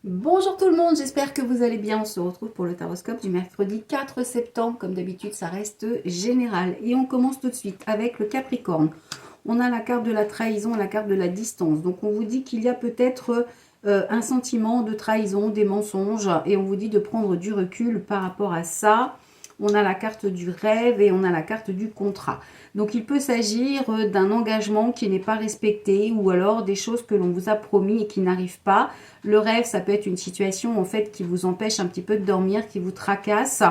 Bonjour tout le monde, j'espère que vous allez bien. On se retrouve pour le taroscope du mercredi 4 septembre. Comme d'habitude, ça reste général. Et on commence tout de suite avec le Capricorne. On a la carte de la trahison, la carte de la distance. Donc on vous dit qu'il y a peut-être un sentiment de trahison, des mensonges. Et on vous dit de prendre du recul par rapport à ça. On a la carte du rêve et on a la carte du contrat. Donc il peut s'agir d'un engagement qui n'est pas respecté ou alors des choses que l'on vous a promis et qui n'arrivent pas. Le rêve, ça peut être une situation en fait qui vous empêche un petit peu de dormir, qui vous tracasse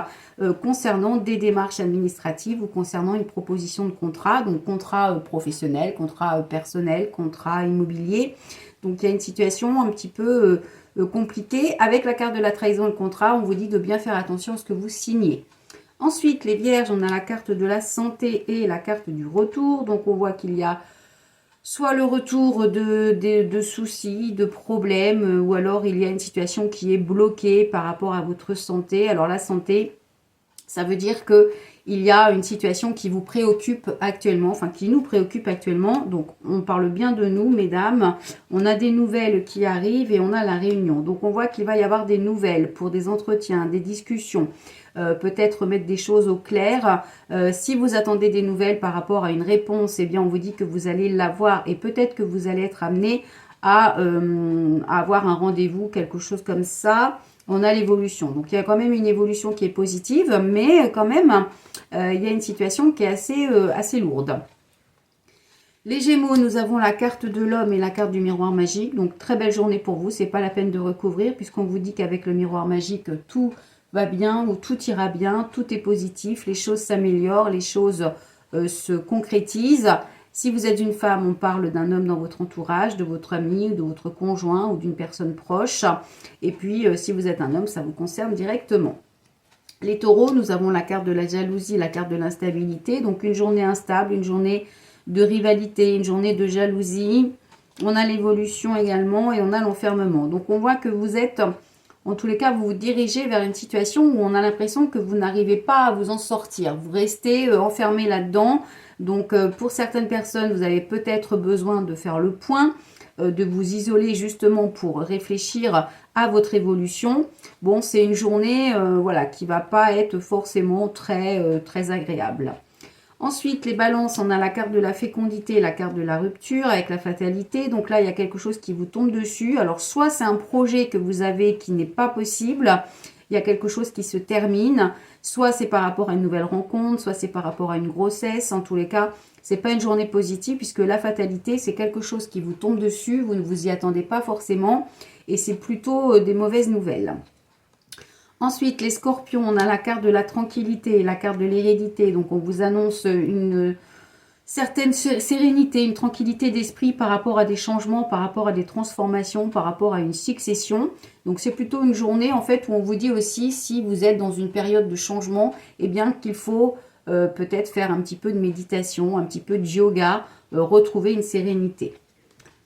concernant des démarches administratives ou concernant une proposition de contrat, donc contrat professionnel, contrat personnel, contrat immobilier. Donc il y a une situation un petit peu compliquée. Avec la carte de la trahison et le contrat, on vous dit de bien faire attention à ce que vous signez. Ensuite, les vierges, on a la carte de la santé et la carte du retour. Donc on voit qu'il y a soit le retour de soucis, de problèmes, ou alors il y a une situation qui est bloquée par rapport à votre santé. Alors la santé, ça veut dire que il y a une situation qui vous préoccupe actuellement, enfin qui nous préoccupe actuellement. Donc on parle bien de nous, mesdames. On a des nouvelles qui arrivent et on a la réunion. Donc on voit qu'il va y avoir des nouvelles pour des entretiens, des discussions. Peut-être mettre des choses au clair. Si vous attendez des nouvelles par rapport à une réponse, eh bien on vous dit que vous allez l'avoir et peut-être que vous allez être amené à avoir un rendez-vous, quelque chose comme ça. On a l'évolution. Donc il y a quand même une évolution qui est positive, mais quand même, il y a une situation qui est assez lourde. Les Gémeaux, nous avons la carte de l'homme et la carte du miroir magique. Donc très belle journée pour vous. C'est pas la peine de recouvrir puisqu'on vous dit qu'avec le miroir magique, tout va bien ou tout ira bien, tout est positif, les choses s'améliorent, les choses se concrétisent. Si vous êtes une femme, on parle d'un homme dans votre entourage, de votre ami, de votre conjoint ou d'une personne proche. Et puis, si vous êtes un homme, ça vous concerne directement. Les taureaux, nous avons la carte de la jalousie, la carte de l'instabilité. Donc, une journée instable, une journée de rivalité, une journée de jalousie. On a l'évolution également et on a l'enfermement. Donc, on voit que vous êtes... En tous les cas, vous vous dirigez vers une situation où on a l'impression que vous n'arrivez pas à vous en sortir. Vous restez enfermé là-dedans. Donc, pour certaines personnes, vous avez peut-être besoin de faire le point, de vous isoler justement pour réfléchir à votre évolution. Bon, c'est une journée voilà, qui ne va pas être forcément très agréable. Ensuite, les balances, on a la carte de la fécondité, la carte de la rupture avec la fatalité. Donc là, il y a quelque chose qui vous tombe dessus. Alors, soit c'est un projet que vous avez qui n'est pas possible, il y a quelque chose qui se termine, soit c'est par rapport à une nouvelle rencontre, soit c'est par rapport à une grossesse. En tous les cas, c'est pas une journée positive puisque la fatalité, c'est quelque chose qui vous tombe dessus, vous ne vous y attendez pas forcément et c'est plutôt des mauvaises nouvelles. Ensuite, les scorpions, on a la carte de la tranquillité, la carte de l'hérédité. Donc, on vous annonce une certaine sérénité, une tranquillité d'esprit par rapport à des changements, par rapport à des transformations, par rapport à une succession. Donc, c'est plutôt une journée, en fait, où on vous dit aussi, si vous êtes dans une période de changement, eh bien, qu'il faut peut-être faire un petit peu de méditation, un petit peu de yoga, retrouver une sérénité.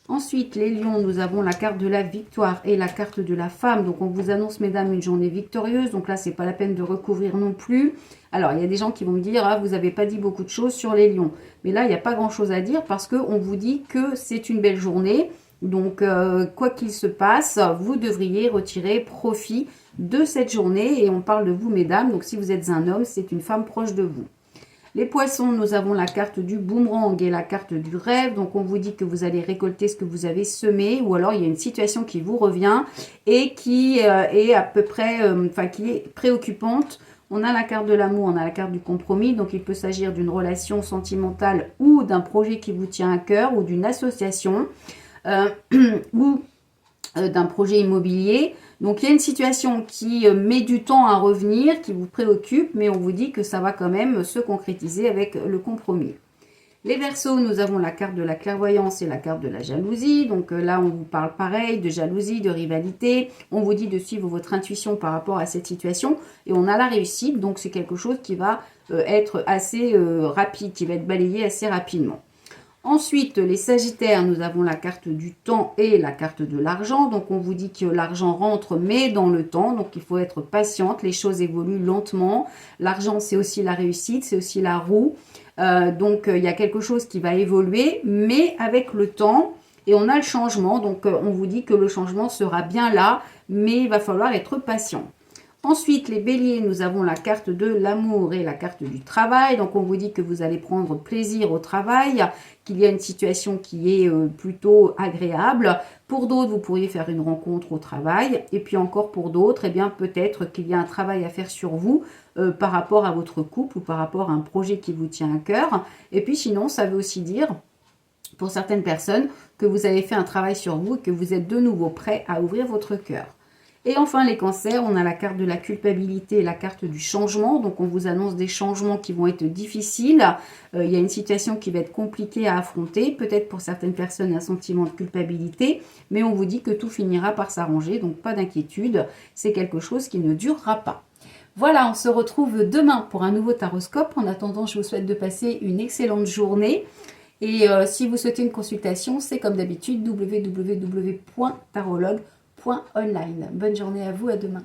Ensuite, les lions, nous avons la carte de la victoire et la carte de la femme. Donc, on vous annonce, mesdames, une journée victorieuse. Donc là, c'est pas la peine de recouvrir non plus. Alors, il y a des gens qui vont me dire, ah, vous n'avez pas dit beaucoup de choses sur les lions. Mais là, il n'y a pas grand-chose à dire parce qu'on vous dit que c'est une belle journée. Donc, quoi qu'il se passe, vous devriez retirer profit de cette journée. Et on parle de vous, mesdames. Donc, si vous êtes un homme, c'est une femme proche de vous. Les poissons, nous avons la carte du boomerang et la carte du rêve. Donc, on vous dit que vous allez récolter ce que vous avez semé. Ou alors, il y a une situation qui vous revient et qui est à peu près, qui est préoccupante. On a la carte de l'amour, on a la carte du compromis. Donc, il peut s'agir d'une relation sentimentale ou d'un projet qui vous tient à cœur ou d'une association ou d'un projet immobilier. Donc, il y a une situation qui met du temps à revenir, qui vous préoccupe, mais on vous dit que ça va quand même se concrétiser avec le compromis. Les Verseaux, nous avons la carte de la clairvoyance et la carte de la jalousie. Donc là, on vous parle pareil de jalousie, de rivalité. On vous dit de suivre votre intuition par rapport à cette situation. Et on a la réussite, donc c'est quelque chose qui va être assez rapide, qui va être balayé assez rapidement. Ensuite, les Sagittaires, nous avons la carte du temps et la carte de l'argent. Donc, on vous dit que l'argent rentre, mais dans le temps. Donc, il faut être patiente. Les choses évoluent lentement. L'argent, c'est aussi la réussite, c'est aussi la roue. Donc, il y a quelque chose qui va évoluer, mais avec le temps. Et on a le changement, donc on vous dit que le changement sera bien là, mais il va falloir être patient. Ensuite, les béliers, nous avons la carte de l'amour et la carte du travail. Donc, on vous dit que vous allez prendre plaisir au travail, qu'il y a une situation qui est plutôt agréable. Pour d'autres, vous pourriez faire une rencontre au travail. Et puis encore pour d'autres, eh bien peut-être qu'il y a un travail à faire sur vous par rapport à votre couple ou par rapport à un projet qui vous tient à cœur. Et puis sinon, ça veut aussi dire pour certaines personnes que vous avez fait un travail sur vous et que vous êtes de nouveau prêt à ouvrir votre cœur. Et enfin, les cancers, on a la carte de la culpabilité et la carte du changement. Donc, on vous annonce des changements qui vont être difficiles. Il y a une situation qui va être compliquée à affronter. Peut-être pour certaines personnes, un sentiment de culpabilité. Mais on vous dit que tout finira par s'arranger. Donc, pas d'inquiétude. C'est quelque chose qui ne durera pas. Voilà, on se retrouve demain pour un nouveau taroscope. En attendant, je vous souhaite de passer une excellente journée. Et si vous souhaitez une consultation, c'est comme d'habitude www.tarologue.online. Bonne journée à vous, à demain.